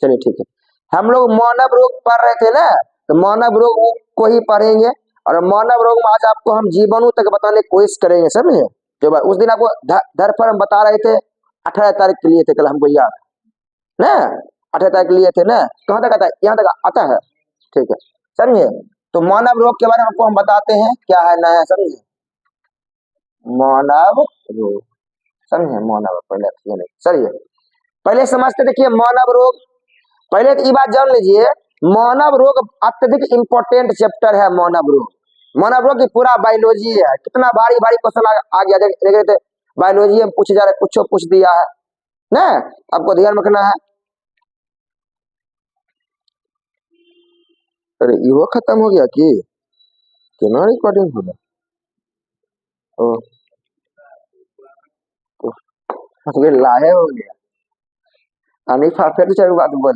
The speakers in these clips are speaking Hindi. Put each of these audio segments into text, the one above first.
चलिए ठीक है, हम लोग मानव रोग पढ़ रहे थे ना, तो मानव रोग को ही पढ़ेंगे। और मानव रोग में आज आपको हम जीवाणु तक बताने की कोशिश करेंगे, समझे। जो उस दिन आपको धरफड़ हम बता रहे थे, 18 तारीख के लिए थे कल, हमको याद है ना, 18 तारीख के लिए थे ना, कहाँ तक आता है, यहाँ तक आता है, ठीक है समझे। तो मानव रोग के बारे में आपको हम बताते हैं क्या है नया, समझे। मानव रोग, समझे, मानव पहले चलिए पहले समझते, देखिए मानव रोग, पहले तो ये बात जान लीजिए, मानव रोग अत्यधिक इंपॉर्टेंट चैप्टर है। मानव रोग की पूरा बायोलॉजी है। कितना भारी भारी क्वेश्चन आ गया, देख रहे थे, बायोलॉजी में पूछ जा रहे, कुछ पूछ दिया है ना, आपको ध्यान रखना है। अरे ये खत्म हो गया कि कितना रिकॉर्डिंग होगा, लाहे हो गया अनिफा, फिर चार बात बोल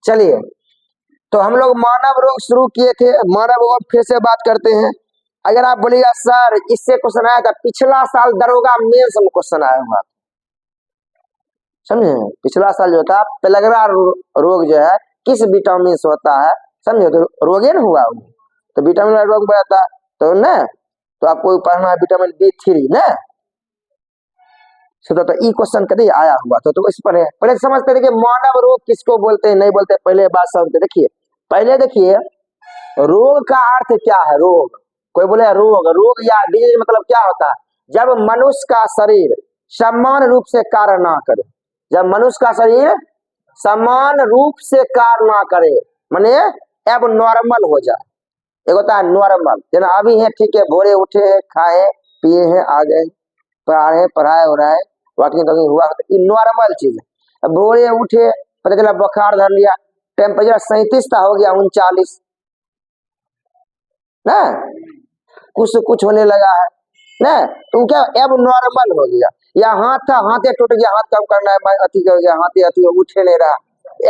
चलिए, तो हम लोग मानव रोग शुरू किए थे, मानव रोग फिर से बात करते हैं। अगर आप बोलिएगा सर इससे क्वेश्चन आया था, पिछला साल दरोगा मेंस में क्वेश्चन आया हुआ, समझे। पिछला साल जो था पेलग्रा रोग जो है किस विटामिन से होता है, समझे, तो रोगे न हुआ, तो विटामिन रोग बढ़ता है तो न, तो आपको पढ़ना है विटामिन B3 न, तो ई क्वेश्चन कभी आया हुआ तो इस पर है। पहले समझते थे कि मानव रोग किसको बोलते हैं, नहीं बोलते, पहले बात समझते। देखिए पहले देखिए, रोग का अर्थ क्या है। रोग, कोई बोले रोग या डिजीज मतलब क्या होता है, जब मनुष्य का शरीर समान रूप से कार्य ना करे, जब मनुष्य का शरीर समान रूप से कार्य ना करे, माने अब नॉर्मल हो जाए। एक होता है नॉर्मल, जना अभी है ठीक है, भोरे उठे हैं, खाए पिए हैं, आ गए, पढ़ाए हो रहा है, वॉकिंग हुआ, ये नॉर्मल चीज है। भोरे उठे, पता चला बुखार धर लिया, टेम्परेचर 37 था, हो गया 39 ना, कुछ होने लगा है ना, तो क्या अब नॉर्मल हो गया। या हाथ था, हाथे टूट गया, हाथ कम करना है, अति कर गया, हाथे उठे नहीं रहा,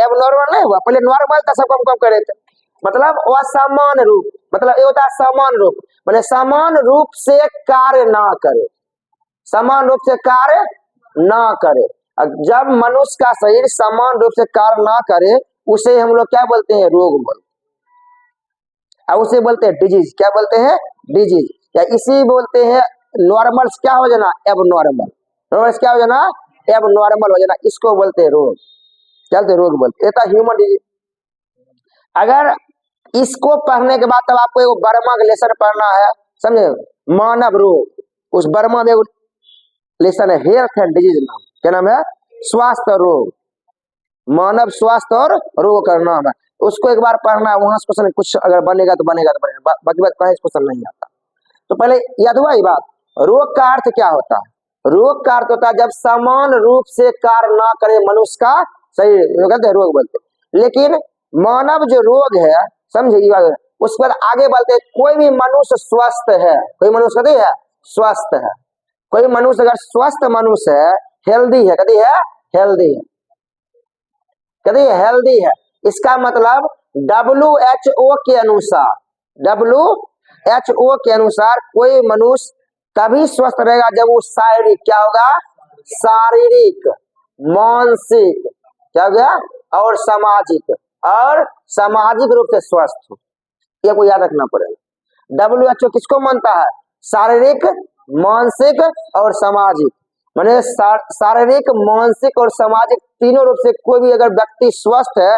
अब नॉर्मल नहीं हुआ, पहले नॉर्मल था, सब कम करे थे। मतलब असमान रूप, मतलब ये होता है समान रूप, मैंने समान रूप से कार्य ना करे, समान रूप से कार्य ना करे। जब मनुष्य का शरीर समान रूप से कार्य ना करे, उसे हम लोग क्या बोलते हैं, रोग बोलते हैं। अब उसे बोलते हैं डिजीज, क्या बोलते हैं, डिजीज, या इसी बोलते हैं नॉर्मल क्या हो जाना, एब नॉर्मल, क्या हो जाना, एब नॉर्मल हो जाना, इसको बोलते हैं रोग, क्या बोलते हैं, रोग बोलते हैं, ह्यूमन डिजीज। अगर इसको पढ़ने के बाद तब आपको एक बर्मा का लेसन पढ़ना है, समझे, मानव रोग, उस बर्मा में लेसन है हेल्थ एंड डिजीज, नाम क्या नाम है, स्वास्थ्य रोग, मानव स्वास्थ्य और रोग का नाम है, उसको एक बार पढ़ना है। वहां से क्वेश्चन कुछ अगर बनेगा तो बनेगा, बाकी बात कहीं क्वेश्चन नहीं आता। तो पहले याद हुआ ये बात, रोग का अर्थ क्या होता है, रोग का अर्थ होता है जब समान रूप से कार्य ना करे मनुष्य का शरीर, कहते हैं रोग बोलते हैं। लेकिन मानव जो रोग है, समझे, उस पर आगे बढ़ते हैं, कोई भी मनुष्य स्वस्थ है, कोई मनुष्य कभी है स्वस्थ है, कोई मनुष्य अगर स्वस्थ मनुष्य है, हेल्दी है, कभी है हेल्दी है, कभी हेल्दी है, इसका मतलब WHO के अनुसार, WHO के अनुसार कोई मनुष्य तभी स्वस्थ रहेगा जब वो शारीरिक, क्या होगा, शारीरिक, मानसिक, क्या हो गया, और सामाजिक रूप से स्वस्थ हो। ये को याद रखना पड़ेगा। WHO किसको मानता है, शारीरिक, मानसिक और सामाजिक, माने शारीरिक, मानसिक और सामाजिक तीनों रूप से कोई भी अगर व्यक्ति स्वस्थ है,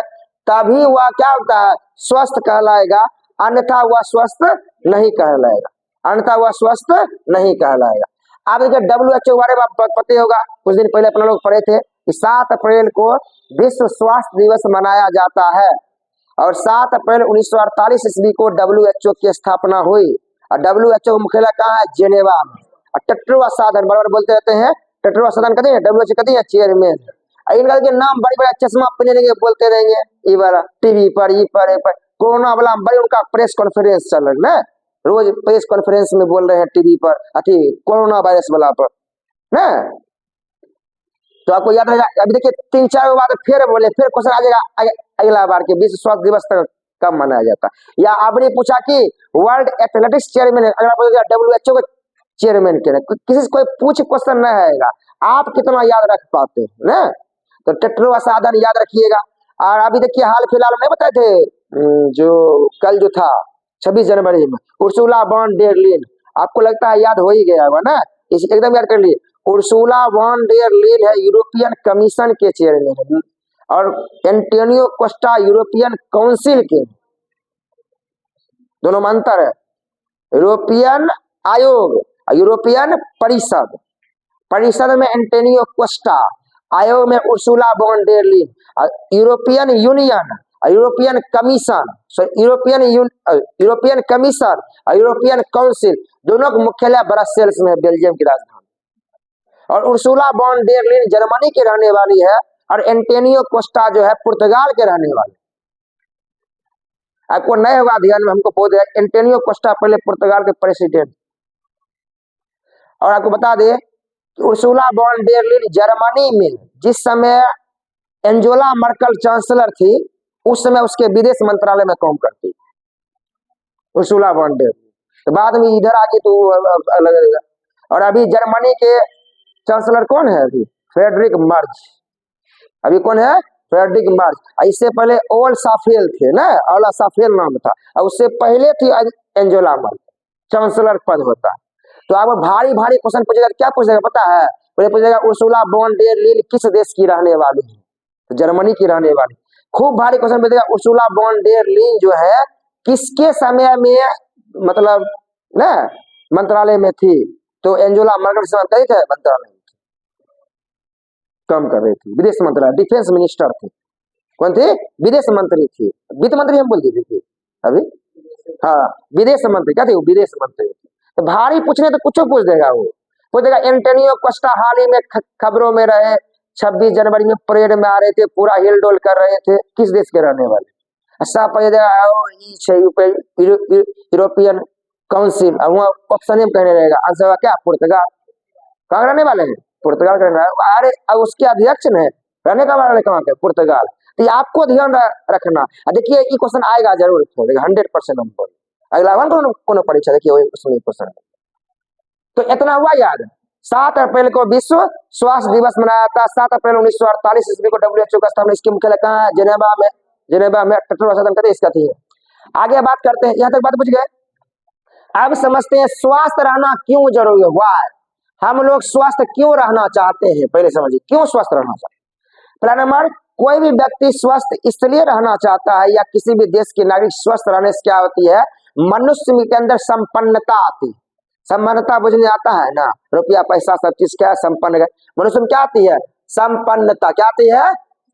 तभी वह क्या होता है, स्वस्थ कहलाएगा, अन्यथा वह स्वस्थ नहीं कहलाएगा, अन्यथा वह स्वस्थ नहीं कहलाएगा। आप देखिए WHO के बारे में पता होगा, कुछ दिन पहले अपने लोग पढ़े थे कि 7 अप्रैल को विश्व स्वास्थ्य दिवस मनाया जाता है, और 7 अप्रैल 1948 ईस्वी को WHO की स्थापना हुई, और WHO का मुख्यालय कहाँ है, जेनेवा में। और टेट्रो साधन बराबर बोलते रहते हैं, टेट्रो साधन कहते हैं, WHO कहते हैं चेयरमैन, इनका के नाम बड़े बड़े चश्मा पहने रहेंगे, बोलते रहेंगे, ये वाला टीवी पर, ये पर कोरोना वाला बड़े उनका प्रेस कॉन्फ्रेंस चल रहा है, रोज प्रेस कॉन्फ्रेंस में बोल रहे हैं टीवी पर, अति कोरोना वायरस वाला पर, ना। तो आपको याद रहेगा, अभी देखिए 3-4 बार फिर बोले, फिर क्वेश्चन आ जाएगा अगला बार के विश्व स्वास्थ्य दिवस तक कब मनाया जाता है। या आपने पूछा कि वर्ल्ड एथलेटिक्स चेयरमैन, अगर आप WHO के चेयरमैन के, किसी से कोई पूछ क्वेश्चन नहीं आएगा, आप कितना याद रख पाते हैं ना। तो टेट्रो असाधन याद रखिएगा। और अभी देखिए हाल फिलहाल में बताए थे, जो कल जो था 26 जनवरी में, उर्सुला वॉन डेर लीन, आपको लगता है याद हो ही गया होगा ना, इस एकदम याद कर लिए। उर्सुला वॉन डेर लीन है यूरोपियन कमीशन के चेयरमैन है, और एंटोनियो कोस्टा यूरोपियन काउंसिल के, दोनों में अंतर है। यूरोपियन आयोग, यूरोपियन परिषद, परिषद में एंटोनियो कोस्टा, आयोग में Ursula von der Leyen. European Union, European Commission, European Commission और यूरोपियन काउंसिल, दोनों का मुख्यालय ब्रसेल्स में है, बेल्जियम की राजधानी। और उर्सुला वॉन डेर लीन जर्मनी की रहने वाली है, और एंटोनियो कोस्टा जो है पुर्तगाल के रहने वाले। आपको नहीं होगा ध्यान में, हमको बोल दिया एंटोनियो कोस्टा पहले पुर्तगाल के प्रेसिडेंट। और आपको बता दे उर्सुला वॉन डेर लीन जर्मनी में जिस समय एंजेला मर्केल चांसलर थी, उस समय उसके विदेश मंत्रालय में काम करती उर्सुला वॉन डेर। तो बाद में इधर आके तो अलग रहेगा। और अभी जर्मनी के चांसलर कौन है? अभी फ्रेडरिक मर्ज। अभी कौन है? Friedrich Merz. इससे पहले ओल साफेल थे ना, ओला साफेल नाम था, और उससे पहले थी एंजेला मर्केल, चांसलर पद होता। तो आपको भारी भारी क्वेश्चन पूछेगा, क्या पूछेगा पता है? पहले पूछेगा उर्सुला वॉन डेर लीन किस देश की रहने वाली है? तो जर्मनी की रहने वाली। खूब भारी क्वेश्चन पूछेगा उर्सुला वॉन डेर लीन जो है किसके समय में मतलब ना मंत्रालय में थी? तो एंजेला मर्केल से कही थे मंत्रालय में काम कर रही थी, विदेश मंत्रालय, डिफेंस मिनिस्टर थी। कौन थी? विदेश मंत्री थी, वित्त मंत्री हम बोल दी थी अभी, हाँ विदेश मंत्री, क्या थी वो? विदेश मंत्री। तो भारी पूछने तो कुछ पूछ देगा वो, पूछ देगा एंटोनियो कोस्टा हाल ही में खबरों में रहे, 26 जनवरी में परेड में आ रहे थे, पूरा हिल डोल कर रहे थे, किस देश के रहने वाले? सब यूरोपियन काउंसिल, ऑप्शन में कहने रहेगा, आंसर क्या? पुर्तगाल। कहाँ रहने वाले हैं? पुर्तगाल रहने वाले। अरे अब उसके अध्यक्ष ने रहने का वाले कहाँ के? पुर्तगाल। तो ये आपको ध्यान रखना। देखिए ये क्वेश्चन आएगा जरूर, 100% हम बोल अगला कौन परीक्षा, देखिए उसमें क्वेश्चन। तो इतना हुआ याद। 7 अप्रैल को विश्व स्वास्थ्य दिवस मनाया था। 7 अप्रैल 1948 ईस्वी को WHO का स्थापना, इसकी मुख्यालय कहाँ है? जेनेवा में। जेनेवा में टेट्रो असाधन कहते हैं, इसका थी। आगे बात करते हैं, यहाँ तक बात पूछ गए। अब समझते हैं स्वस्थ रहना क्यों जरूरी है। वाई, हम लोग स्वस्थ क्यों रहना चाहते हैं, पहले समझिए क्यों स्वस्थ रहना चाहते हैं। पहला नंबर, कोई भी व्यक्ति स्वस्थ इसलिए रहना चाहता है, या किसी भी देश के नागरिक स्वस्थ रहने से क्या होती है? मनुष्य के अंदर संपन्नता आती है। संपन्नता बुझने आता है ना, रुपया पैसा सब चीज क्या है? संपन्न। मनुष्य में क्या आती है? संपन्नता। क्या आती है?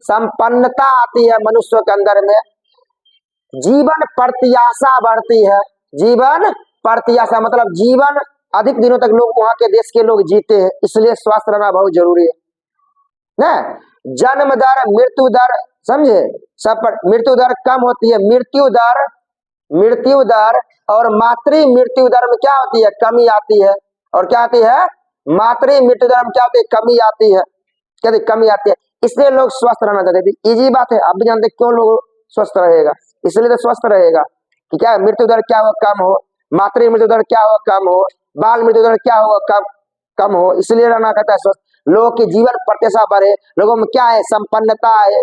संपन्नता आती है मनुष्य के अंदर में। जीवन प्रत्याशा बढ़ती है। जीवन प्रत्याशा मतलब जीवन अधिक दिनों तक लोग, वहां के देश के लोग जीते हैं, इसलिए स्वस्थ रहना बहुत जरूरी है ना। जन्म दर, मृत्यु दर, समझे सब पर, मृत्यु दर कम होती है। मृत्यु दर और मातृ मृत्यु दर में क्या होती है? कमी आती है। और क्या आती है? मातृ मृत्यु दर में क्या होती है? कमी आती है। क्या कमी आती है, इसलिए लोग स्वस्थ रहना चाहते थे। इजी बात है, आप भी जानते क्यों लोग स्वस्थ रहेगा, इसलिए तो स्वस्थ रहेगा कि क्या मृत्यु दर क्या हो? कम हो। मातृ मृत्यु दर क्या हो? कम हो। बाल मृत्यु दर क्या हो? कम हो। इसलिए रहना कहता है स्वस्थ। लोगों की जीवन प्रत्याशा बढ़े, लोगों में क्या है? संपन्नता है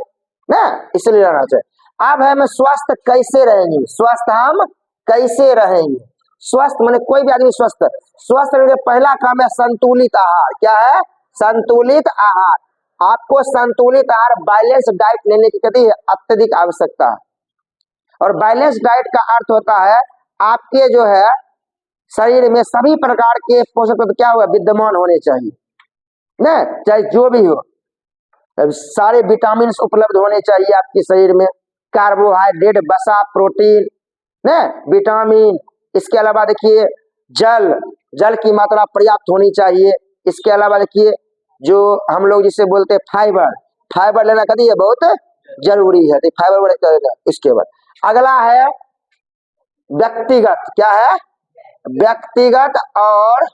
ना, इसलिए रहना चाहिए। अब हम स्वस्थ कैसे रहेंगे? स्वस्थ हम कैसे रहेंगे? स्वस्थ माने कोई भी आदमी स्वस्थ रहने का पहला काम है संतुलित आहार। क्या है? संतुलित आहार। आपको संतुलित आहार, बैलेंस डाइट लेने की कहती है अत्यधिक आवश्यकता है। और बैलेंस डाइट का अर्थ होता है आपके जो है शरीर में सभी प्रकार के पोषक तत्व क्या हुआ? विद्यमान होने चाहिए ना, चाहे जो भी हो, सारे विटामिन उपलब्ध होने चाहिए आपके शरीर में। कार्बोहाइड्रेट, वसा, प्रोटीन ना, विटामिन। इसके अलावा देखिए जल की मात्रा पर्याप्त होनी चाहिए। इसके अलावा देखिए जो हम लोग जिसे बोलते हैं फाइबर लेना कभी है बहुत जरूरी है। तो फाइबर। इसके बाद अगला है व्यक्तिगत। क्या है? व्यक्तिगत और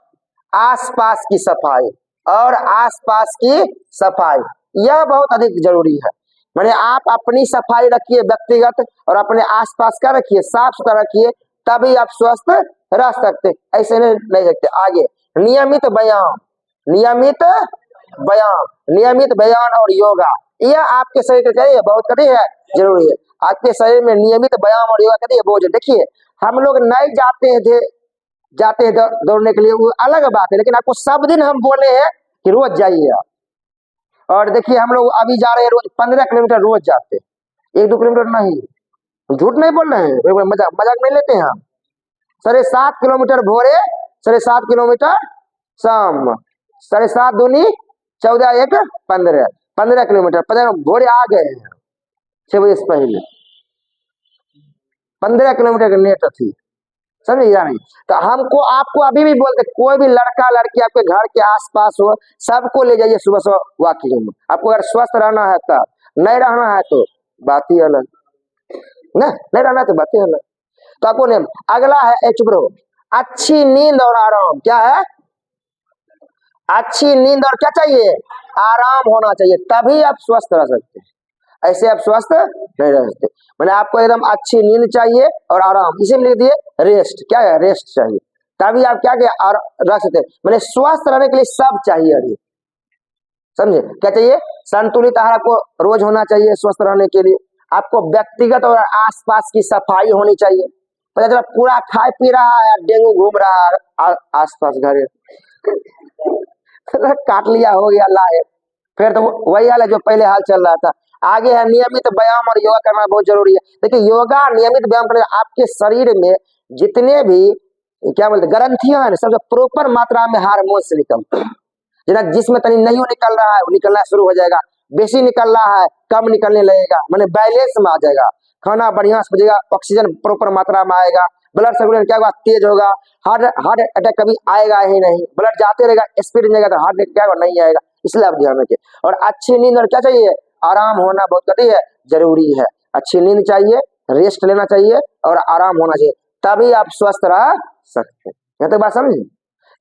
आसपास की सफाई। और आसपास की सफाई, यह बहुत अधिक जरूरी है। माने आप अपनी सफाई रखिए व्यक्तिगत, और अपने आसपास का रखिए, साफ सुथरा रखिए, तभी आप स्वस्थ रह सकते, ऐसे नहीं सकते। आगे नियमित व्यायाम, नियमित व्यायाम, नियमित व्यायाम और योगा, यह आपके शरीर के लिए बहुत कड़ी है, जरूरी है। आपके शरीर में नियमित व्यायाम और योगा करिए बहुत। देखिए हम लोग नहीं जाते हैं दौड़ने के लिए, वो अलग बात है, लेकिन आपको सब दिन हम बोले हैं कि रोज जाइए आप। और देखिए हम लोग अभी जा रहे हैं रोज 15 किलोमीटर रोज जाते हैं, 1-2 किलोमीटर नहीं, झूठ नहीं बोल रहे हैं, मजाक नहीं लेते हैं हम। 7.5 किलोमीटर भोरे, 7.5 किलोमीटर शाम, 7.5 दूनी 14, 1 15 किलोमीटर, 15 भोरे आ गए हैं 6 बजे से पहले, 15 किलोमीटर की नेट थी, समझे या नहीं? तो हमको आपको अभी भी बोलते, कोई भी लड़का लड़की आपके घर के आसपास हो, सबको ले जाइए सुबह सुबह वॉकिंग में। आपको अगर स्वस्थ रहना है तब, नहीं रहना है तो बात ही अलग ना, नहीं रहना है तो बात ही अलग। तो आपको नेम अगला है चुप रहो, अच्छी नींद और आराम। क्या है? अच्छी नींद और क्या चाहिए? आराम होना चाहिए, तभी आप स्वस्थ रह सकते हैं, ऐसे आप स्वस्थ नहीं रह सकते। मैंने आपको एकदम अच्छी नींद चाहिए और आराम, इसे लिख दिए रेस्ट। क्या है? रेस्ट चाहिए, तभी आप क्या रख सकते हैं। मैंने स्वस्थ रहने के लिए सब चाहिए अभी, समझे? क्या चाहिए? संतुलित आहार आपको रोज होना चाहिए स्वस्थ रहने के लिए। आपको व्यक्तिगत और आसपास की सफाई होनी चाहिए। पता चला पूरा खाए पी रहा है, डेंगू घूम रहा है आसपास घर काट लिया, हो गया लाए, फिर तो वही हाल है जो पहले हाल चल रहा था। आगे है नियमित व्यायाम और योगा करना बहुत जरूरी है। देखिए योगा नियमित व्यायाम करने आपके शरीर में जितने भी क्या बोलते ग्रंथियां हैं सब प्रॉपर मात्रा में हार्मोन्स निकलते हैं। जिसमें तनी नहीं निकल रहा है वो निकलना शुरू हो जाएगा, बेसी निकल रहा है कम निकलने लगेगा, मैंने बैलेंस में आ जाएगा, खाना बढ़िया से बजेगा, ऑक्सीजन प्रॉपर मात्रा में आएगा, ब्लड सर्कुलेशन क्या होगा? तेज होगा, हार्ट अटैक कभी आएगा ही नहीं, ब्लड जाते रहेगा, स्पीड जाएगा तो हार्ट अटैक क्या होगा? नहीं आएगा। इसलिए आप ध्यान रखिए। और अच्छी नींद और क्या चाहिए? आराम होना बहुत कड़ी है, जरूरी है। अच्छी नींद चाहिए, रेस्ट लेना चाहिए और आराम होना चाहिए, तभी आप स्वस्थ रह सकते हैं। यह तो बात समझिए,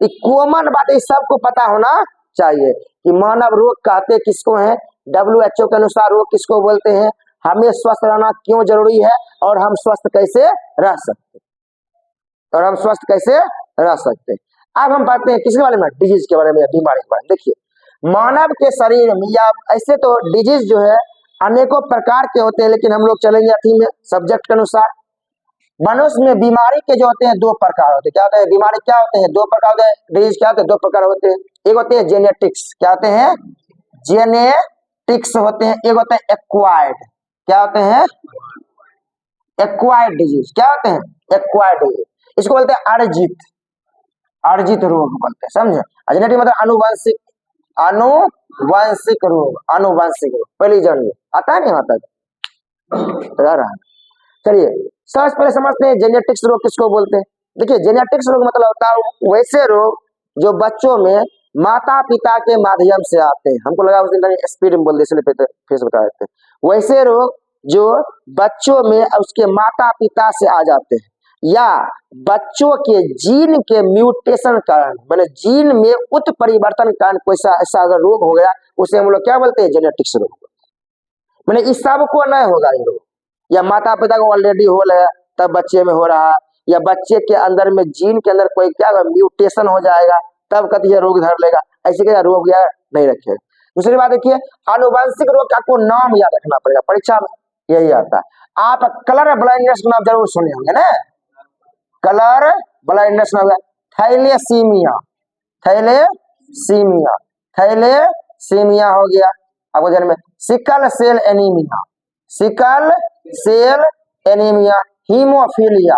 ये कॉमन बात है, सबको पता होना चाहिए कि मानव रोग कहते किसको हैं, WHO के अनुसार रोग किसको बोलते हैं, हमें स्वस्थ रहना क्यों जरूरी है, और हम स्वस्थ कैसे रह सकते, और हम स्वस्थ कैसे रह सकते हैं। अब हम बात हैं किसके बारे में? डिजीज के बारे में या बीमारी के बारे में। देखिए मानव के शरीर में, या ऐसे तो डिजीज जो है अनेकों प्रकार के होते हैं, लेकिन हम लोग चलेंगे अथी में सब्जेक्ट के अनुसार। मनुष्य में बीमारी के जो होते हैं 2 प्रकार होते हैं। क्या होते हैं? बीमारी क्या होते हैं? 2 प्रकार होते हैं। डिजीज क्या होते हैं? 2 प्रकार होते हैं। एक होते हैं जेनेटिक्स, क्या होते हैं? जेनेटिक्स होते हैं। एक होते हैं एक्वायर्ड, क्या होते हैं? Acquired disease. क्या होते हैं? एक्वायर्ड डिजीज, इसको बोलते हैं अर्जित रोग बोलते हैं, समझे? जेनेटिक मतलब अनुवांशिक, अनुवांशिक रोग, अनुवांशिक रोग पहले जानिए, आता है नहीं आता रहा। चलिए सबसे पहले समझते हैं जेनेटिक्स रोग किसको बोलते हैं। देखिए जेनेटिक्स रोग मतलब होता है वैसे रोग जो बच्चों में माता पिता के माध्यम से आते हैं। हमको लगा उस दिन स्पीड में बोल दे, फिर बता देते हैं। वैसे रोग जो बच्चों में उसके माता पिता से आ जाते हैं, या बच्चों के जीन के म्यूटेशन कारण, मैंने जीन में उत्परिवर्तन कारण कोई ऐसा अगर रोग हो गया, उसे हम लोग क्या बोलते हैं? जेनेटिक्स रोग। मैंने इस सब को नहीं होगा ये रोग, या माता पिता को ऑलरेडी हो रहा है तब बच्चे में हो रहा है, या बच्चे के अंदर में जीन के अंदर कोई क्या म्यूटेशन हो जाएगा तब कभी यह रोग धर लेगा, ऐसे क्या रोग या नहीं रखेगा। दूसरी बात देखिए आनुवंशिक रोग का आपको नाम याद रखना पड़ेगा, परीक्षा में यही आता है। आप कलर ब्लाइंडनेस का नाम जरूर सुने होंगे ना, कलर ब्लाइंडनेस नाम, थैलेसीमिया, थैलेसीमिया, थैलेसीमिया हो गया आपको ध्यान में। Sickle cell anaemia, sickle cell anaemia, haemophilia,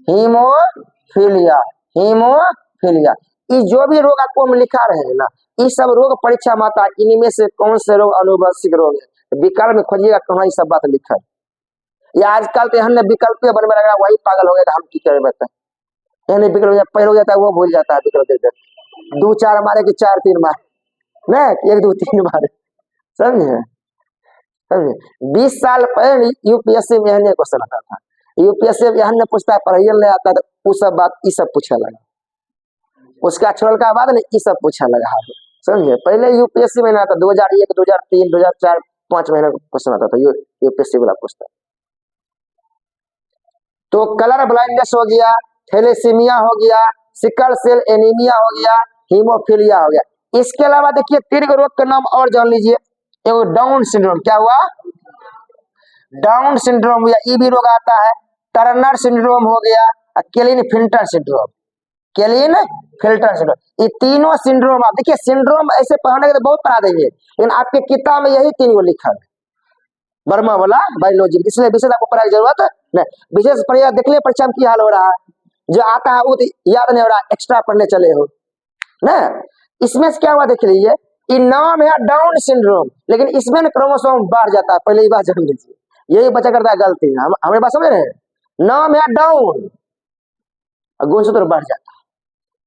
haemophilia, haemophilia, ये जो भी रोग आपको हम लिखा रहे हैं ना, ये सब रोग परीक्षा में आता है। इनमें से कौन से रोग अनुवंशिक रोग है? विकल्प में खोजिएगा कहाँ ये सब बात लिखा है। या आजकल तो हमने विकल्प बनने लगा, वही पागल हो गया था, हम की करें बताए। यानी विकल्प पहले हो जाता है वो भूल जाता है, विकल्प 2-4 मारे कि 4-3 मारे ना, 1-2-3 मारे, समझे? 20 साल पहले यूपीएससी में यह क्वेश्चन आता था, यूपीएससी में यह पूछता है पढ़ाई नहीं आता तो वो सब बात ये सब पूछा लगा, उसका छोड़ का बाद नहीं ये सब पूछा लगा। समझे। पहले यूपीएससी में ना आता 2001 2003 2004 5 महीने का क्वेश्चन आता था यूपीएससी वाला क्वेश्चन। तो कलर ब्लाइंडनेस हो गया, थैलेसीमिया हो गया, सिकल सेल एनीमिया हो गया, हीमोफीलिया हो गया। इसके अलावा देखिए 3 रोग का नाम और जान लीजिए। एगो डाउन सिंड्रोम, क्या हुआ? डाउन सिंड्रोम या ईबी रोग आता है। टर्नर सिंड्रोम हो गया, केलिन फिल्टर सिंड्रोम, केलिन फिल्टर सिंड्रोम। ये तीनों सिंड्रोम आप देखिए, सिंड्रोम ऐसे पढ़ने के तो बहुत पढ़ा देंगे, लेकिन आपके किताब में यही 3 गो लिखा है, वर्मा वाला बायोलॉजी। इसलिए विशेष आपको पढ़ाई की जरूरत नहीं। विशेष पढ़िए, देख लिया परीक्षा में क्या हाल हो रहा है, जो आता है वो तो याद नहीं हो रहा, एक्स्ट्रा पढ़ने चले हो ना। इसमें से क्या हुआ देख लीजिए, ये नाम है डाउन सिंड्रोम, लेकिन इसमें ना क्रोमोसोम बढ़ जाता है। पहले ये बात जान लीजिए, यही बच्चा करता है गलती। हमारे बात समझ रहे हैं, नाम है डाउन, गुणसूत्र बढ़ जाता है,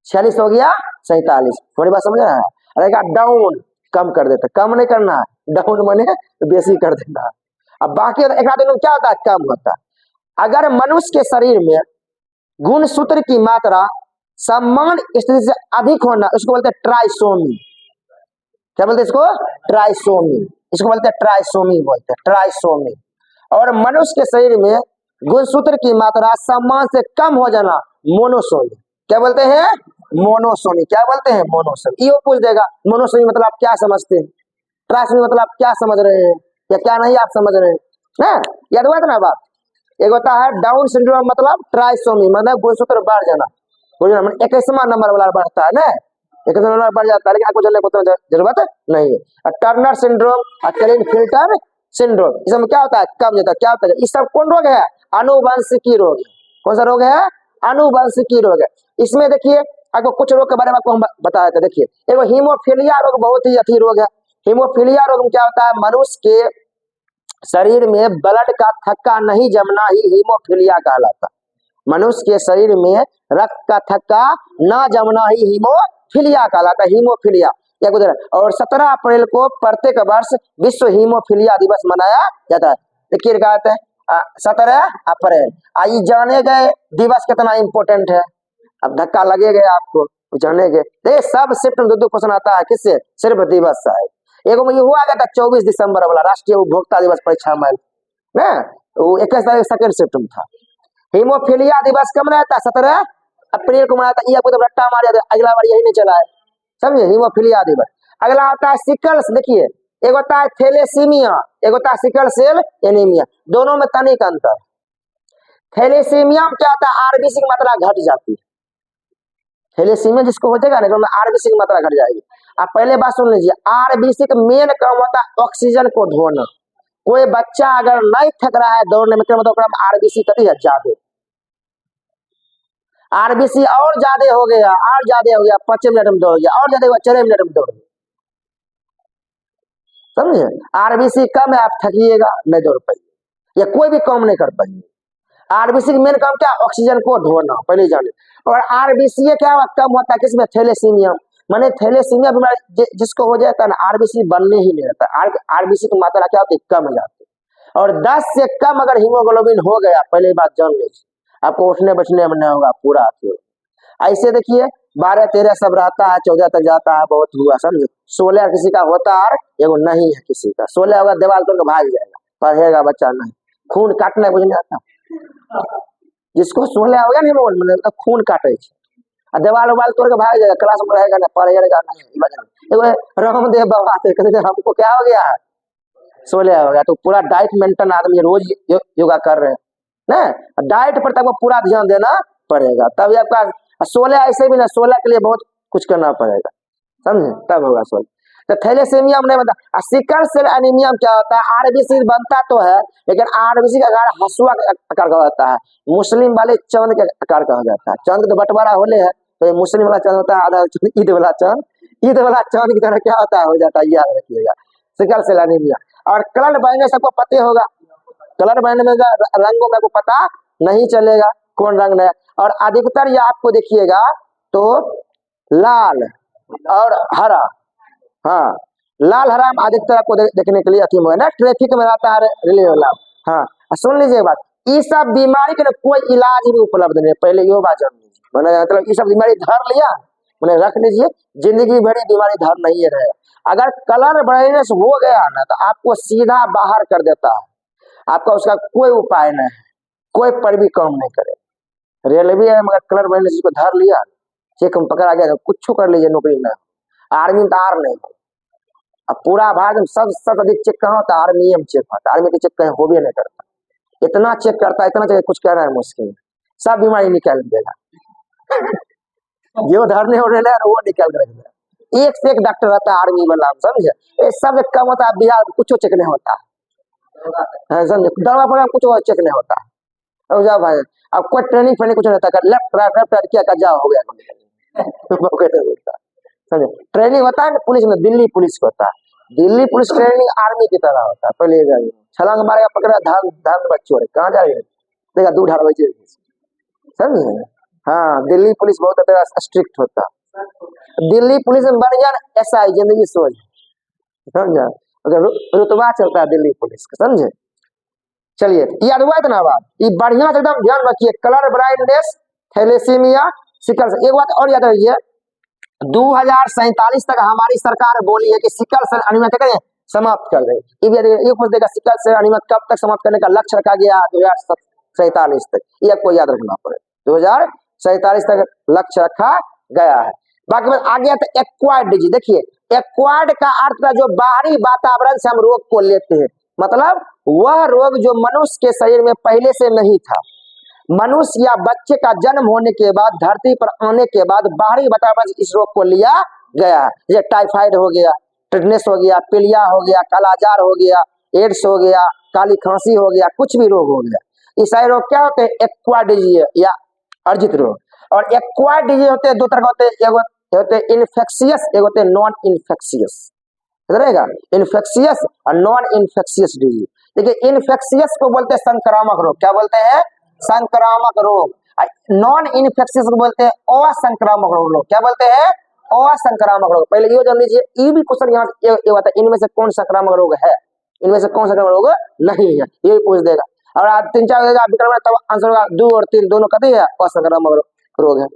46 हो गया 47। थोड़ी बात समझ रहा है। अरे डाउन कम कर देता, कम नहीं करना, डाउन माने बेसी कर देना। अब बाकी एक आध दिन क्या होता है, कम होता है। अगर मनुष्य के शरीर में गुणसूत्र की मात्रा समान स्थिति से अधिक होना, उसको बोलते हैं ट्राइसोमी। क्या बोलते हैं इसको? ट्राइसोमी। इसको बोलते हैं ट्राइसोमी, बोलते हैं ट्राइसोमी। और मनुष्य के शरीर में गुणसूत्र की मात्रा समान से कम हो जाना, मोनोसोमी। क्या बोलते हैं? मोनोसोमी। क्या बोलते हैं? मोनोसोमी। ये पूछ देगा मोनोसोमी मतलब आप क्या समझते हैं, ट्राइसोमी मतलब आप क्या समझ रहे हैं या क्या नहीं आप समझ रहे हैं। याद हुआ था ना बात। एक होता है डाउन सिंड्रोम मतलब ट्राइसोमी, मतलब गुणसूत्र बढ़ जाना, 21वां नंबर वाला बढ़ता है ना, 21वां नंबर बढ़ जाता है, लेकिन आपको जानने को जरूरत नहीं है। टर्नर सिंड्रोम, केलिन फिल्टर सिंड्रोम, इसमें क्या होता है, कम जाता है। क्या होता है, ये सब कौन रोग है? आनुवंशिकी रोग। कौन सा रोग है? आनुवंशिकी रोग है। इसमें देखिए आपको कुछ रोग के बारे में आपको हम बताया था। देखिए एगो हीमोफीलिया रोग बहुत ही अति रोग है। हीमोफीलिया रोग में क्या होता है, मनुष्य के शरीर में ब्लड का थक्का नहीं जमना ही हीमोफीलिया कहलाता है। मनुष्य के शरीर में रक्त का थक्का न जमना ही हीमोफीलिया कहलाता है, हीमोफीलिया। क्या गुजरा। और 17 अप्रैल को प्रत्येक वर्ष विश्व हीमोफीलिया दिवस मनाया जाता है। देखिए कहते हैं 17 अप्रैल। आई जाने गए दिवस कितना इंपॉर्टेंट है, अब धक्का लगेगा आपको जाने गए। देखिए सब शिफ्ट में 2 क्वेश्चन आता है, किससे? सिर्फ दिवस से। एगो में ये हुआ गया था 24 दिसंबर वाला राष्ट्रीय उपभोक्ता दिवस परीक्षा में ना, वो 21 तारीख सेकंड शिफ्ट में था। हीमोफीलिया दिवस कब मनाया था? 17 अप्रैल को मनाया था। ये आपको तो रट्टा मार दिया, अगला बार यही नहीं चला है, समझे, हीमोफीलिया दिवस। अगला आता है सिकल्स। देखिए एक होता है थैलेसीमिया, एक होता है सिकल सेल एनीमिया, दोनों में तनिक अंतर। थैलेसीमिया में क्या होता है, आरबीसी की मात्रा घट जाती है। थैलेसीमिया जिसको हो जाएगा ना, आरबीसी की मात्रा घट जाएगी। आप पहले बात सुन लीजिए, आरबीसी का मेन काम होता है ऑक्सीजन को ढोना। कोई बच्चा अगर नहीं थक रहा है दौड़ने में, मतलब आरबीसी कती है ज्यादा, आरबीसी और ज्यादा हो गया, और ज्यादा हो गया, 5 मिनट में दौड़ गया, और ज्यादा हुआ 4 मिनट में दौड़ गया, समझे। आरबीसी कम है, आप थकिएगा, नहीं दौड़ पाइए या कोई भी काम नहीं कर पाइए। आरबीसी का मेन काम क्या? ऑक्सीजन को ढोना, पहले जाने। और आरबीसी क्या कम होता है, किसमें? थैलेसीमिया। माने थैलेसीमिया बीमारी जिसको हो जाता है ना, आरबीसी बनने ही नहीं रहता, आरबीसी की मात्रा क्या होती है, कम हो जाती है। और 10 से कम अगर हीमोग्लोबिन हो गया, पहले बात जान लीजिए, आपको उठने बैठने में नहीं होगा, पूरा ऐसे देखिए 12 13 सब रहता है, 14 तक जाता है, बहुत हुआ, समझे। 16 किसी का होता है, एगो नहीं है किसी का। 16 होगा दीवार तोड़ के भाग जाएगा, पढ़ेगा बच्चा नहीं, खून काटना बुझने आता। जिसको 16 हो गया नहीं मतलब खून काटे, देवाल उवाल तोड़ के भाग जाएगा, क्लास में रहेगा ना, पढ़ेगा नहीं। रामदेव बाबा कहते हमको क्या हो गया है, 16 हो गया। तो पूरा डाइट मेंटेन, आदमी रोज योगा कर रहे हैं ना, डाइट पर तब पूरा ध्यान देना पड़ेगा, तभी आपका 16 ऐसे भी ना, 16 के लिए बहुत कुछ करना पड़ेगा, समझे, तब होगा 16। तो थैलेसीमिया में नहीं बनता। सिकल सेल एनीमिया क्या होता है, आरबीसी बनता तो है, लेकिन आरबीसी का आकार हसुआ आकार का होता है, मुस्लिम वाले चांद के आकार का हो जाता है। चांद तो बंटवारा होले है, तो मुस्लिम वाला चांद होता है आधा, ईद वाला चांद, ईद वाला चांद की तरह क्या होता है, हो जाता है, याद रखिएगा, सिकल सेल एनीमिया। और कलर ब्लाइंडनेस सबको पता होगा, कलर ब्लाइंडनेस रंगों में आपको पता नहीं चलेगा कौन रंग है। और अधिकतर ये आपको देखिएगा तो लाल और हरा, हाँ लाल हरा अधिकतर आपको देखने के लिए अति है ना, ट्रैफिक में रहता है रिले वाला। हाँ सुन लीजिए बात, ये सब बीमारी के कोई इलाज भी उपलब्ध नहीं है, पहले यो बात जान लीजिए, मतलब ये सब बीमारी धर लिया उन्हें रख लीजिए, जिंदगी भरी बीमारी धारण नहीं रहेगा। अगर कलर ब्लाइंडनेस हो गया ना तो आपको सीधा बाहर कर देता है, आपका उसका कोई उपाय नहीं है, कोई पर भी काम नहीं करे। रेलवे है मगर कलर ब्लाइंडनेस को धर लिया, चेक में पकड़ा गया, कुछ कर लीजिए नौकरी में। आर्मी में तो आर नहीं, अब पूरा भारत में सबसे अधिक चेक कहाँ होता है? आर्मी में चेक होता है। आर्मी तो चेक कहीं हो भी नहीं करता, इतना चेक करता है, इतना चेक, कुछ कहना है मुश्किल, सब बीमारी निकाल देगा। जो धरने हो रहे वो निकाल कर रख देगा। एक से एक डॉक्टर रहता है आर्मी वाला, समझे? ये सब कम होता है, बिहार में कुछ चेक नहीं होता है, समझे? दवा पर कुछ चेक नहीं होता है। अब जाओ भाई, अब कोई ट्रेनिंग फ्रेनिंग कुछ नहीं होता, लेफ्ट राइट लेफ्ट राइट किया जाओ हो गया। समझे? ट्रेनिंग होता है ना पुलिस में, दिल्ली पुलिस को होता है, दिल्ली पुलिस ट्रेनिंग आर्मी की तरह होता है। पहले जाइए, छलांग मारेगा, पकड़ा, धान धान बच्चों कहाँ जाइए, देखा दूध हर बजे, समझे? हाँ, दिल्ली पुलिस बहुत स्ट्रिक्ट होता है। दिल्ली पुलिस में बन गया SI, जिंदगी सोच, समझा? अगर रुतबा चलता है दिल्ली पुलिस का, समझे? चलिए, याद हुआ इतना बात, ये बढ़िया से एकदम ध्यान रखिए। Colour blindness, thalassaemia, sickle cell. एक बात और याद रखिए, 2047 तक हमारी सरकार बोली है कि सिकल सेल एनीमिया करें, समाप्त कर दे। ये पूछ देगा सिकल सेल एनीमिया कब तक समाप्त करने का लक्ष्य रखा गया? 2047 तक, ये आपको याद रखना पड़ेगा। 2047 तक लक्ष्य रखा गया है। बाकी बात आ गया तो एक्वायर्ड डिजीज। देखिए, एक्वायर्ड का अर्थ है जो बाहरी वातावरण से हम रोग को लेते हैं, मतलब वह रोग जो मनुष्य के शरीर में पहले से नहीं था। मनुष्य या बच्चे का जन्म होने के बाद, धरती पर आने के बाद बाहरी वातावरण से इस रोग को लिया गया। ये टाइफाइड हो गया, टिटनेस हो गया, पीलिया हो गया, कालाजार हो गया, एड्स हो गया, काली खांसी हो गया, कुछ भी रोग हो गया, ये सारे रोग क्या होते हैं? एक्वायर्ड डिजीज या अर्जित रोग। और एक्वायर्ड डिजीज होते हैं दो तरह के, एक होते हैं इन्फेक्शियस, एक होते हैं नॉन इन्फेक्शियस। रहेगा इन्फेक्शियस और नॉन इन्फेक्शियस डिजीज। देखिए, इन्फेक्शियस को बोलते हैं संक्रामक रोग, क्या बोलते हैं? संक्रामक रोग। नॉन इन्फेक्शियस को बोलते हैं असंक्रामक रोग, क्या बोलते हैं? असंक्रामक रोग। पहले ये जान लीजिए, ये भी क्वेश्चन यहाँ ये बता, इनमें से कौन संक्रामक रोग है, इनमें से कौन संक्रामक रोग नहीं है, ये पूछ देगा। और आज 3-4 देगा तब आंसर होगा 2 और 3 दोनों कहते हैं असंक्रामक रोग है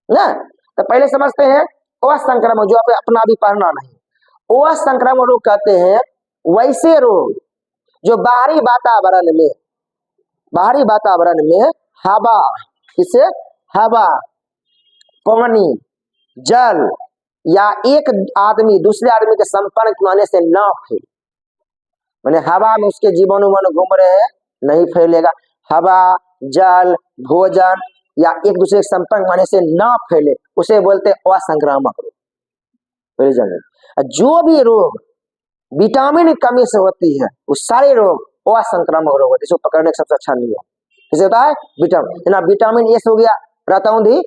ना। तो पहले समझते हैं असंक्रामक, जो अपना भी पढ़ना नहीं। असंक्रामक रोग कहते हैं वैसे रोग जो बाहरी वातावरण में हवा, किसे? हवा, पानी, जल या एक आदमी दूसरे आदमी के संपर्क में आने से ना फैले। मैंने हवा में उसके जीवाणु घूम रहे हैं, नहीं फैलेगा। हवा, जल, भोजन या एक दूसरे के संपर्क में आने से ना फैले, उसे बोलते हैं असंक्रामक रोग। जो भी रोग विटामिन की कमी से होती है वो सारे रोग असंक्रामक रोग होते हैं। इसको पकड़ने का सबसे अच्छा नियम किसे होता है? विटामिन। विटामिन ए हो गया रतौंधी,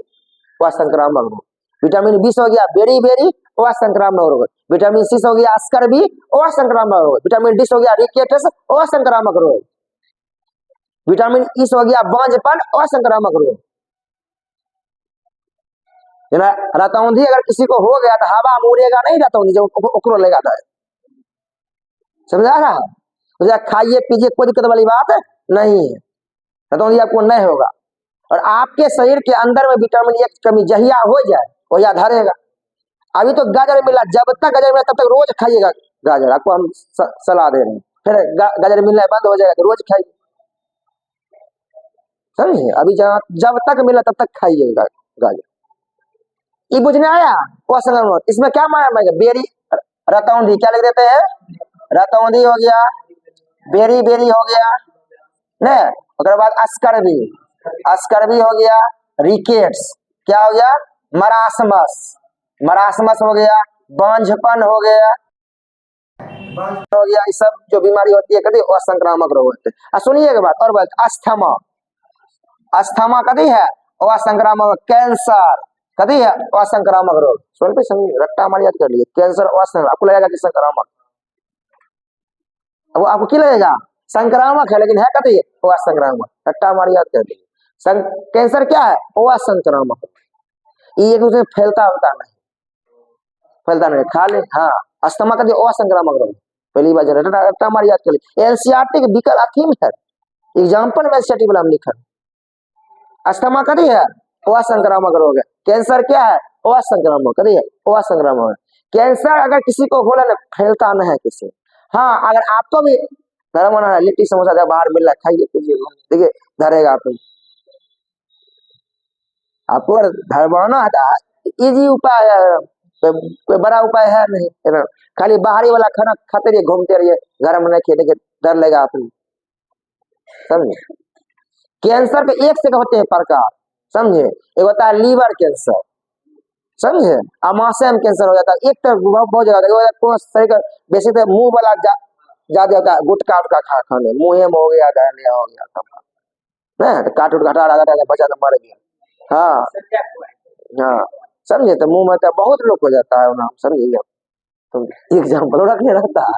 असंक्रामक रोग। विटामिन बी हो गया बेरी बेरी, असंक्रामक रोग। विटामिन सी हो गया अस्कर्बी, असंक्रामक रोग। विटामिन डी हो गया रिकेटस, असंक्रामक रोग। विटामिन ई हो गया बांझपन, असंक्रामक रोग। रतौंधी अगर किसी को हो गया तो हवा मुड़ेगा नहीं, रतौंधी जब ओकरो लेगा था, समझा रहा? मुझे खाइए पीजिए, कोई दिक्कत वाली बात नहीं है, रतौंधी आपको नहीं होगा। और आपके शरीर के अंदर में विटामिन ए की कमी जहिया हो जाए वहिया धरेगा। अभी तो गाजर मिला, जब तक गाजर मिला तब तक रोज खाइएगा गाजर, आपको हम सलाह दे रहे हैं। फिर गाजर मिलना बंद हो जाएगा तो रोज खाइए, समझिए? अभी जब तक मिला तब तक खाइएगा गाजर। ये बुझने आया? इसमें क्या माना? बेरी, रतौंधी क्या लिख देते हैं? रतौंधी हो गया, बेरी बेरी हो गया ने, उसके बाद अस्कर्बी हो गया, रिकेट्स क्या हो गया? मरासमस हो गया, बांझपन हो गया, ये सब जो बीमारी होती है कभी असंक्रामक रोग होते हैं। सुनिएगा बात और बात, अस्थमा कभी है असंक्रामक, कैंसर कभी है असंक्रामक रोग। सुन पे समझिए, रट्टा मार याद कर लिए, कैंसर असंक्रामक, आपको लगेगा कि संक्रामक, अब आपको क्या लगेगा? संक्रामक है, लेकिन है कभी वो असंक्रामक, रट्टा मार याद कर लिए। कैंसर क्या है? वो असंक्रामक, ये एक दूसरे फैलता नहीं, खा ले। हाँ, अस्थमा कभी असंक्रामक रोग, पहली बार रट्टा मार याद कर लिए। एनसीईआरटी के विकल्प अथीम है, एग्जाम्पल में एनसीईआरटी वाला लिखा, अस्थमा कभी है वो असंक्रामक रोग है। कैंसर क्या है? असंक्रामक, करिए असंक्रामक। कैंसर अगर किसी को होला ना, फैलता नहीं है किसी। हाँ, अगर आपको भी धर्म लिट्टी समोसा जब बाहर मिल रहा है, खाइए पीजिए, देखिए धरेगा आपको अगर धरवाना है तो इजी उपाय है, कोई बड़ा उपाय है नहीं, है ना। खाली बाहरी वाला खाना खाते रहिए, घूमते रहिए, घर में नहीं खेने के डर लगा आपको, समझे। कैंसर के एक से होते हैं प्रकार, समझे। एक होता है लीवर कैंसर, समझे, आमाशय में कैंसर हो जाता है। एक तो बहुत जगह सही का बेसिक तो मुंह वाला ज्यादा होता है, गुटका उटका खाने, मुंह में हो गया, गाने हो गया, ना तो काट उट घटा बचा तो मर गया। हाँ हाँ, समझे, तो मुंह में तो बहुत लोग हो जाता है ना, समझिए। तो एग्जाम्पल रखने रहता है,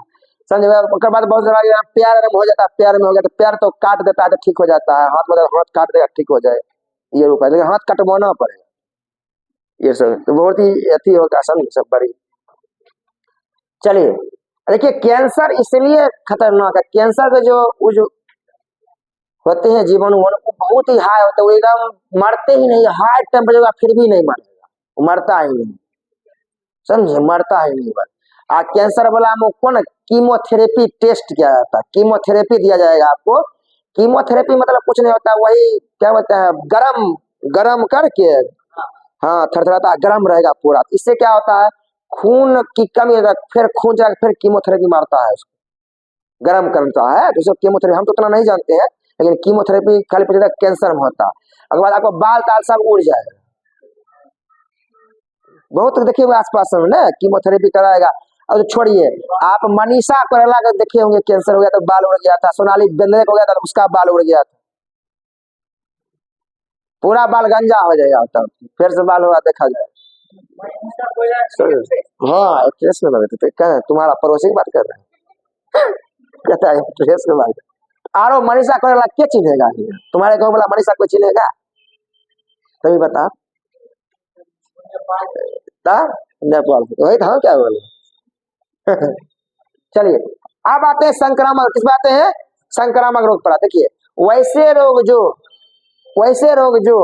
समझे। उसके बाद बहुत सारा प्यार में हो जाता है, प्यार में हो गया तो प्यार तो काट देता है तो ठीक हो जाता है, हाथ में हाथ काट देगा ठीक हो जाए, ये उपाय, लेकिन हाथ कटवाना पड़ेगा, ये सब तो बहुत ही अति होगा, समझे, सब बड़ी। चलिए देखिए, कैंसर इसलिए खतरनाक है, कैंसर के जो होते हैं जीवाणु वो बहुत ही हाई होते हैं, वो एकदम मरते ही नहीं, हाई टेम्परेचर फिर भी नहीं मरेगा, वो मरता ही नहीं, समझे, मरता ही नहीं। बस कैंसर वाला में कौन कीमोथेरेपी टेस्ट किया जाता है, कीमोथेरेपी दिया जाएगा आपको। कीमोथेरेपी मतलब कुछ नहीं होता, वही क्या बोलते हैं, गरम गरम करके, हाँ थरथराता गरम रहेगा पूरा, इससे क्या होता है, खून की कमी होता है, फिर खून जाकर फिर कीमोथेरेपी मारता है, उसको गरम करता है, तो कीमोथेरेपी हम तो उतना नहीं जानते हैं, लेकिन कीमोथेरेपी खाली पता कैंसर में होता है। अगर बाद आपको बाल ताल सब उड़ जाएगा, बहुत देखिए आसपास में ना कीमोथेरेपी कराएगा। और छोड़िए, आप मनीषा कोइराला का देखे होंगे, कैंसर हो गया तो बाल उड़ गया था, सोनाली बेंद्रे को हो गया था तो उसका बाल उड़ गया था, पूरा बाल गंजा हो जाएगा, तब फिर से बाल हुआ देखा जाए। हाँ एक्ट्रेस में लगे थे, क्या तुम्हारा पड़ोसी की बात कर रहे हैं, कहता है एक्ट्रेस में बात। आरो मनीषा कोइराला क्या चिन्हेगा, तुम्हारे गाँव वाला मनीषा को चिन्हेगा, तभी बता, नेपाल वही था, क्या बोले। चलिए अब आते हैं संक्रामक, किस बात है, संक्रामक रोग पर। देखिए वैसे रोग जो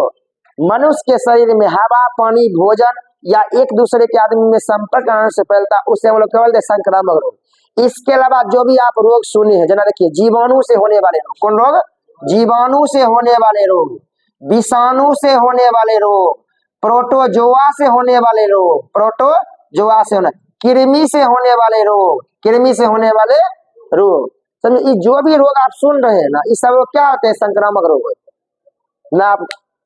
मनुष्य के शरीर में हवा, पानी, भोजन या एक दूसरे के आदमी में संपर्क आने से फैलता, उसे हम लोग क्या बोलते हैं, संक्रामक रोग। इसके अलावा जो भी आप रोग सुने हैं, जना देखिए, जीवाणु से होने वाले रोग, कौन रोग, जीवाणु से होने वाले रोग, विषाणु से होने वाले रोग, प्रोटोजोआ से होने वाले रोग, प्रोटोजोआ से होने, कृमि से होने वाले रोग, कृमि से होने वाले रोग, समझे। जो भी रोग आप सुन रहे हैं ना, इस सब रोग क्या होते हैं, संक्रामक रोग होते हैं ना। आप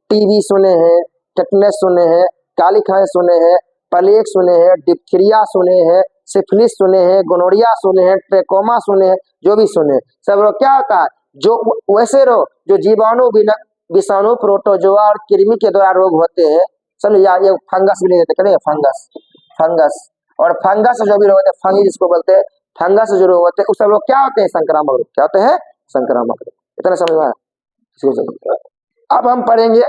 टीबी सुने हैं, टेटनस सुने हैं, काली खांसी सुने हैं, प्लेग सुने हैं, डिप्थीरिया सुने हैं, सिफिलिस सुने हैं, गोनोरिया सुने हैं, ट्रेकोमा सुने हैं, जो भी सुने हैं, सब रोग क्या होता है, जो वैसे रोग जो जीवाणु, विषाणु, प्रोटोजोआ और कृमि के द्वारा रोग होते हैं, समझे। या ये फंगस भी नहीं देते, करें फंगस और फंगस जो भी रोग होते हैं, फंगी जिसको बोलते हैं, फंगस जो रोग होते हैं, उस सब लोग क्या होते हैं, संक्रामक रोग, क्या होते हैं, संक्रामक रोग। इतना समझ में आया। अब हम पढ़ेंगे,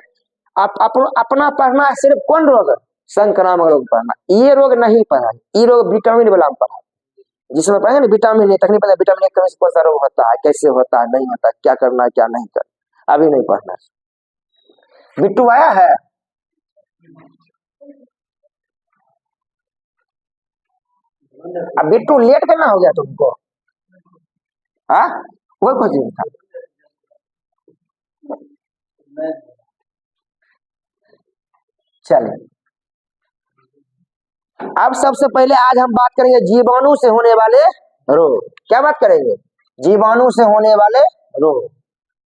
आप अपना पढ़ना है सिर्फ कौन रोग, संक्रामक रोग पढ़ना, ये रोग नहीं पढ़ा, ये रोग विटामिन वाला पढ़ा, जिसमें पढ़ेंगे ना विटामिन नहीं, तकनीक पता विटामिन की कमी से कौन सा रोग होता है, कैसे होता है, नहीं होता है, क्या करना है क्या नहीं करना, अभी नहीं पढ़ना है। बिट्टू आया है, अब बिट्टू लेट करना हो गया तुमको, हाँ वो कुछ नहीं था। चलिए अब सबसे पहले आज हम बात करेंगे जीवाणु से होने वाले रोग। क्या बात करेंगे, जीवाणु से होने वाले रोग,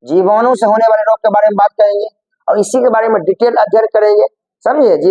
जीवाणु से होने वाले रोग के बारे में बात करेंगे और इसी के बारे में डिटेल अध्ययन करेंगे, समझिए।